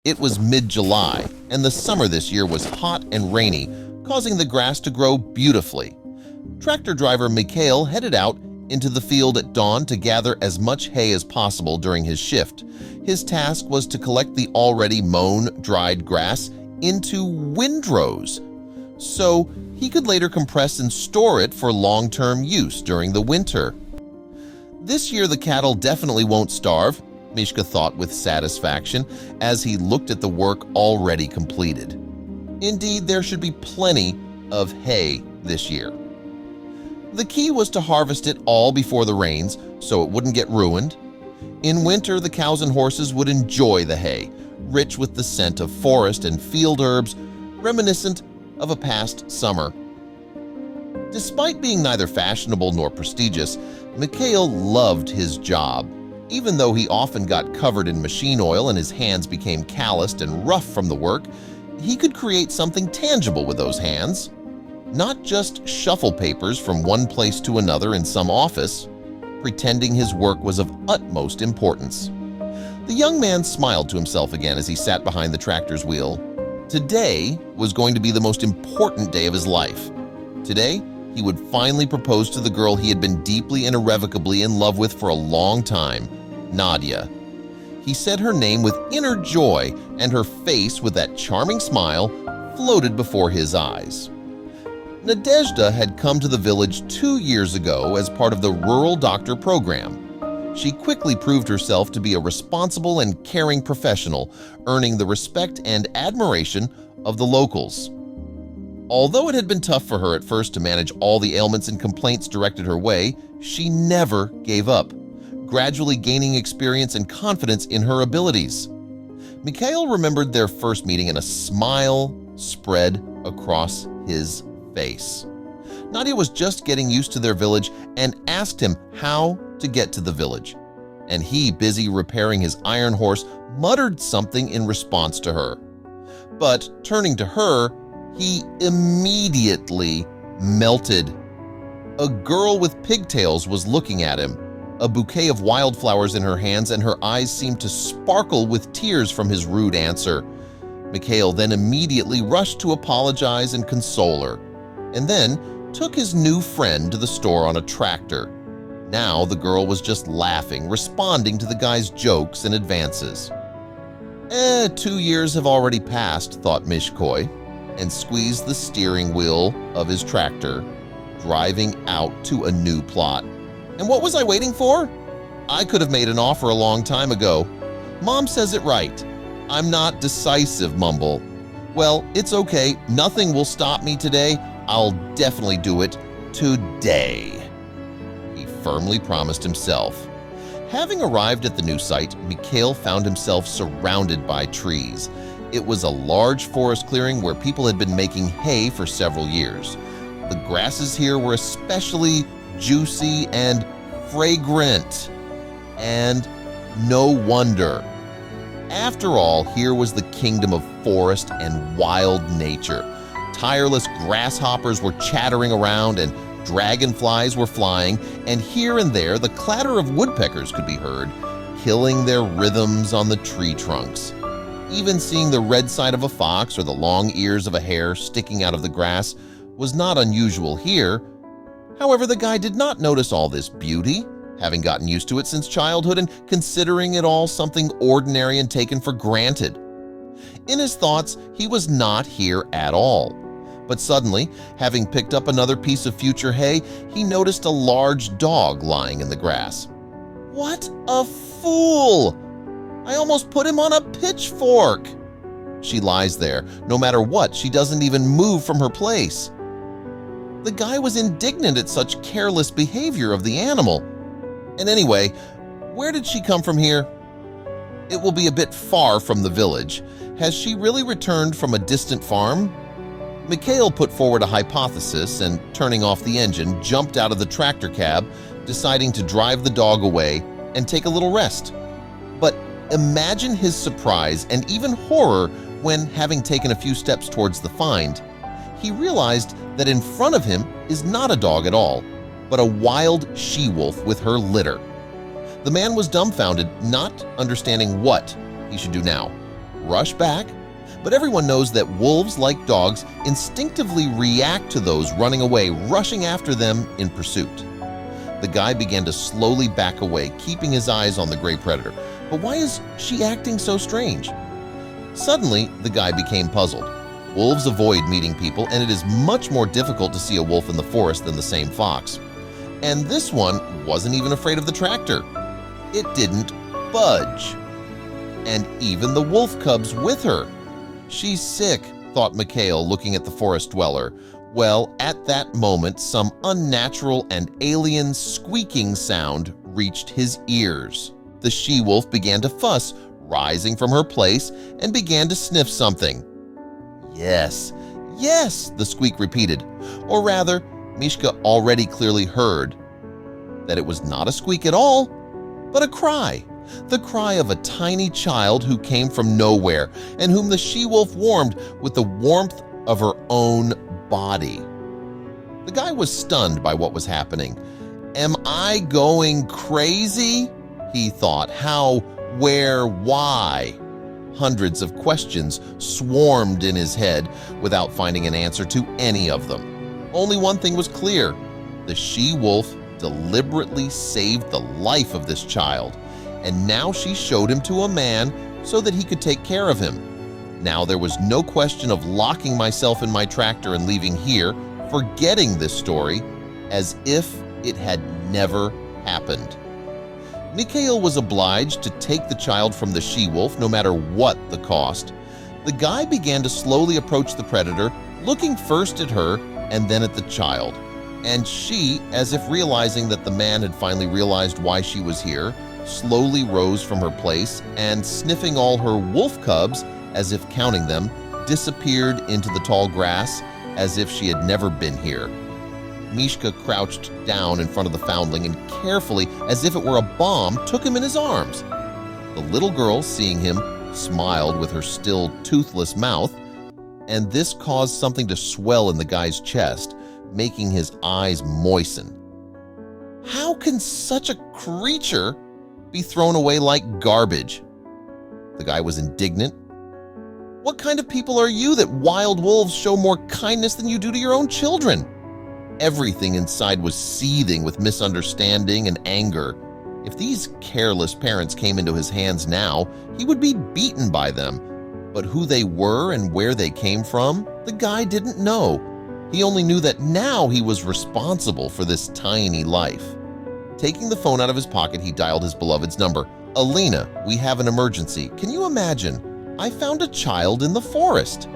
It was mid-July, and the summer this year was hot and rainy, causing the grass to grow beautifully. Tractor driver Mikhail headed out into the field at dawn to gather as much hay as possible during his shift. His task was to collect the already mown, dried grass into windrows, so he could later compress and store it for long-term use during the winter. This year the cattle definitely won't starve, Mishka thought with satisfaction as he looked at the work already completed. Indeed, there should be plenty of hay this year. The key was to harvest it all before the rains so it wouldn't get ruined. In winter, the cows and horses would enjoy the hay, rich with the scent of forest and field herbs, reminiscent of a past summer. Despite being neither fashionable nor prestigious, Mikhail loved his job. Even though he often got covered in machine oil and his hands became calloused and rough from the work, he could create something tangible with those hands. Not just shuffle papers from one place to another in some office, pretending his work was of utmost importance. The young man smiled to himself again as he sat behind the tractor's wheel. Today was going to be the most important day of his life. Today, he would finally propose to the girl he had been deeply and irrevocably in love with for a long time, Nadia. He said her name with inner joy, and her face, with that charming smile, floated before his eyes. Nadia had come to the village 2 years ago as part of the Rural Doctor Program. She quickly proved herself to be a responsible and caring professional, earning the respect and admiration of the locals. Although it had been tough for her at first to manage all the ailments and complaints directed her way, she never gave up, gradually gaining experience and confidence in her abilities. Mikhail remembered their first meeting, and a smile spread across his face. Nadia was just getting used to their village and asked him how to get to the village, and he, busy repairing his iron horse, muttered something in response to her. But turning to her, he immediately melted. A girl with pigtails was looking at him, a bouquet of wildflowers in her hands, and her eyes seemed to sparkle with tears from his rude answer. Mikhail then immediately rushed to apologize and console her, and then took his new friend to the store on a tractor. Now the girl was just laughing, responding to the guy's jokes and advances. 2 years have already passed, thought Mishkoy, and squeezed the steering wheel of his tractor, driving out to a new plot. And what was I waiting for? I could have made an offer a long time ago. Mom says it right. I'm not decisive, mumble. Well, it's okay. Nothing will stop me today. I'll definitely do it today, he firmly promised himself. Having arrived at the new site, Mikhail found himself surrounded by trees. It was a large forest clearing where people had been making hay for several years. The grasses here were especially juicy and fragrant. And no wonder. After all, here was the kingdom of forest and wild nature. Tireless grasshoppers were chattering around and dragonflies were flying, and here and there the clatter of woodpeckers could be heard, killing their rhythms on the tree trunks. Even seeing the red side of a fox or the long ears of a hare sticking out of the grass was not unusual here. However, the guy did not notice all this beauty, having gotten used to it since childhood and considering it all something ordinary and taken for granted. In his thoughts, he was not here at all. But suddenly, having picked up another piece of future hay, he noticed a large dog lying in the grass. What a fool! I almost put him on a pitchfork! She lies there. No matter what, she doesn't even move from her place. The guy was indignant at such careless behavior of the animal. And anyway, where did she come from here? It will be a bit far from the village. Has she really returned from a distant farm? Mikhail put forward a hypothesis and, turning off the engine, jumped out of the tractor cab, deciding to drive the dog away and take a little rest. But imagine his surprise and even horror when, having taken a few steps towards the find, he realized that in front of him is not a dog at all, but a wild she-wolf with her litter. The man was dumbfounded, not understanding what he should do now. rush back, but everyone knows that wolves, like dogs, instinctively react to those running away, rushing after them in pursuit. The guy began to slowly back away, keeping his eyes on the gray predator. But why is she acting so strange? Suddenly, the guy became puzzled. Wolves avoid meeting people, and it is much more difficult to see a wolf in the forest than the same fox. And this one wasn't even afraid of the tractor. It didn't budge. And even the wolf cubs with her. She's sick, thought Mikhail, looking at the forest dweller. Well, at that moment, some unnatural and alien squeaking sound reached his ears. The she-wolf began to fuss, rising from her place, and began to sniff something. Yes, yes, the squeak repeated. Or rather, Mishka already clearly heard that it was not a squeak at all, but a cry. The cry of a tiny child who came from nowhere and whom the she-wolf warmed with the warmth of her own body. The guy was stunned by what was happening. Am I going crazy? He thought. How, where, why? Hundreds of questions swarmed in his head without finding an answer to any of them. Only one thing was clear. The she-wolf deliberately saved the life of this child, and now she showed him to a man so that he could take care of him. Now there was no question of locking myself in my tractor and leaving here, forgetting this story as if it had never happened. Mikhail was obliged to take the child from the she-wolf no matter what the cost. The guy began to slowly approach the predator, looking first at her and then at the child. And she, as if realizing that the man had finally realized why she was here, slowly rose from her place and, sniffing all her wolf cubs, as if counting them, disappeared into the tall grass as if she had never been here. Mishka crouched down in front of the foundling and carefully, as if it were a bomb, took him in his arms. The little girl, seeing him, smiled with her still toothless mouth, and this caused something to swell in the guy's chest, making his eyes moisten. How can such a creature be thrown away like garbage? The guy was indignant. What kind of people are you that wild wolves show more kindness than you do to your own children? Everything inside was seething with misunderstanding and anger. If these careless parents came into his hands now, he would be beaten by them. But who they were and where they came from, the guy didn't know. He only knew that now he was responsible for this tiny life. Taking the phone out of his pocket, he dialed his beloved's number. "Alina, we have an emergency. Can you imagine? I found a child in the forest."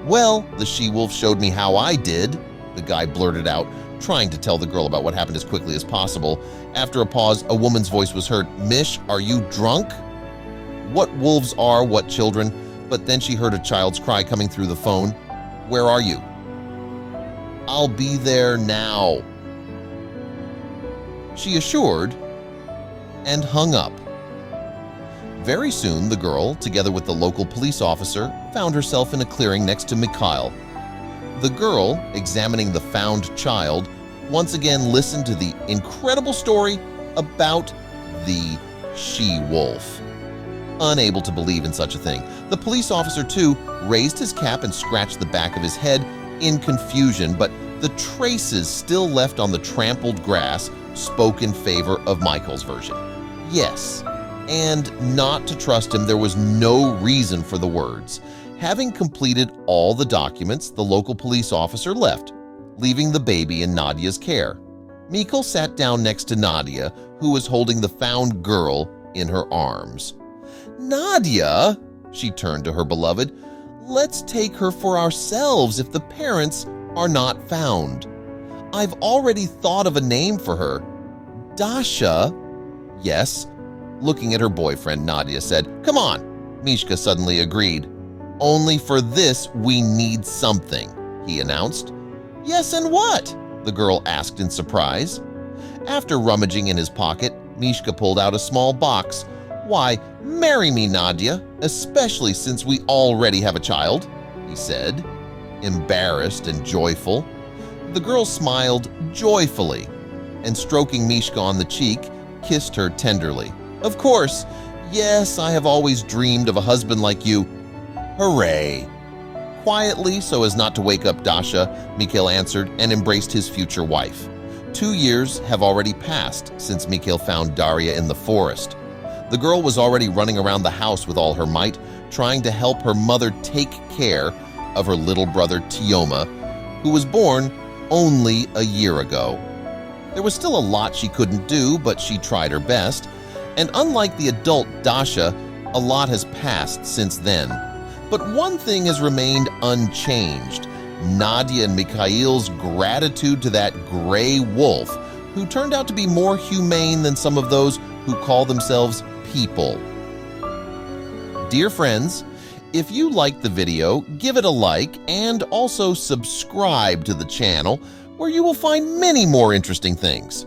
"Well, the she-wolf showed me how I did," the guy blurted out, trying to tell the girl about what happened as quickly as possible. After a pause, a woman's voice was heard. "Mish, are you drunk?" What wolves are, what children? But then she heard a child's cry coming through the phone. "Where are you?" "I'll be there now," she assured, and hung up. Very soon, the girl, together with the local police officer, found herself in a clearing next to Mikhail. The girl, examining the found child, once again listened to the incredible story about the she-wolf. Unable to believe in such a thing, the police officer, too, raised his cap and scratched the back of his head in confusion, but the traces still left on the trampled grass spoke in favor of Michael's version. Yes, and not to trust him, there was no reason for the words. Having completed all the documents, the local police officer left, leaving the baby in Nadia's care. Mikhail sat down next to Nadia, who was holding the found girl in her arms. "Nadia," she turned to her beloved, "let's take her for ourselves if the parents are not found. I've already thought of a name for her. Dasha." "Yes." Looking at her boyfriend, Nadia said. "Come on," Mishka suddenly agreed. "Only for this we need something," he announced. "Yes, and what?" the girl asked in surprise. After rummaging in his pocket, Mishka pulled out a small box. "Why, marry me, Nadia, especially since we already have a child," he said, embarrassed and joyful. The girl smiled joyfully and, stroking Mishka on the cheek, kissed her tenderly. "Of course, Yes, I have always dreamed of a husband like you. Hooray!" Quietly, so as not to wake up Dasha, Mikhail answered and embraced his future wife. 2 years have already passed since Mikhail found Daria in the forest. The girl was already running around the house with all her might, trying to help her mother take care of her little brother Tioma, who was born only a year ago. There was still a lot she couldn't do, but she tried her best, and unlike the adult Dasha, a lot has passed since then. But one thing has remained unchanged: Nadia and Mikhail's gratitude to that gray wolf, who turned out to be more humane than some of those who call themselves people. Dear friends, if you liked the video, give it a like and also subscribe to the channel, where you will find many more interesting things.